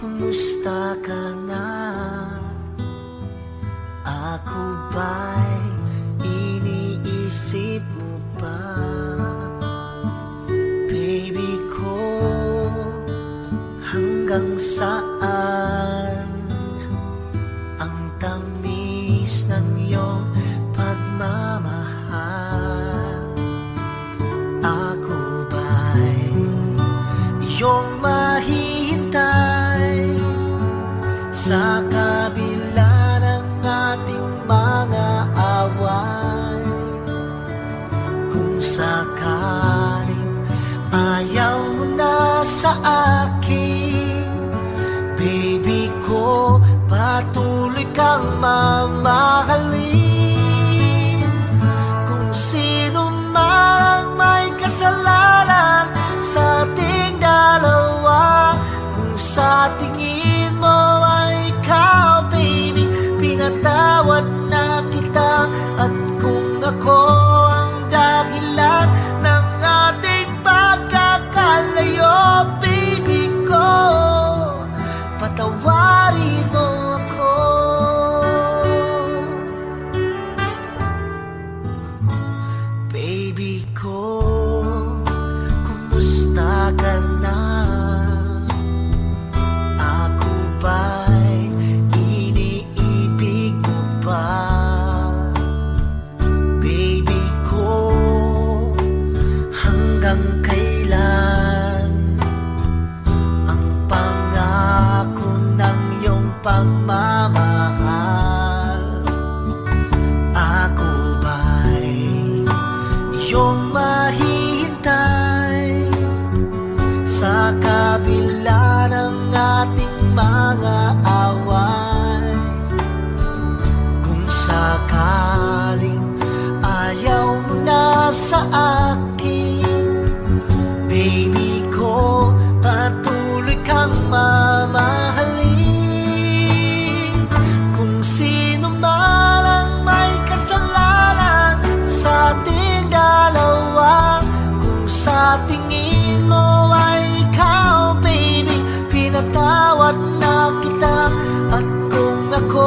Kumusta ka na? Ako ba'y iniisip mo pa? Baby ko, hanggang saan ang tamis ng iyong pagmamahal? Ako ba'y iyong mahihintay sa kabila ng ating mga away? Kung sakaling ayaw mo na sa akin, baby ko, patuloy kang mamahalin. Kung sino man ang may kasalanan sa ating dalawa, kung sa tingin mo ay ikaw, baby, pinatawad na kita. At kung ako ang dahilan ng ating pagkakalayo, baby ko, patawarin mo ako. Baby ko, kumusta ka na? Ako ba'y iniibig mo pa? Baby ko, hanggang kailan ang pangako ng iyong pagmamahal? Ako ba'y iyong mahihintay sa kabila ng ating mga away? Kung sakaling ayaw mo na sa akin, baby ko, patuloy kang mamahalin. Kung sino man ang may kasalanan sa ating dalawa, kung sa tingin mo ay ikaw, baby, pinatawad na kita. At kung ako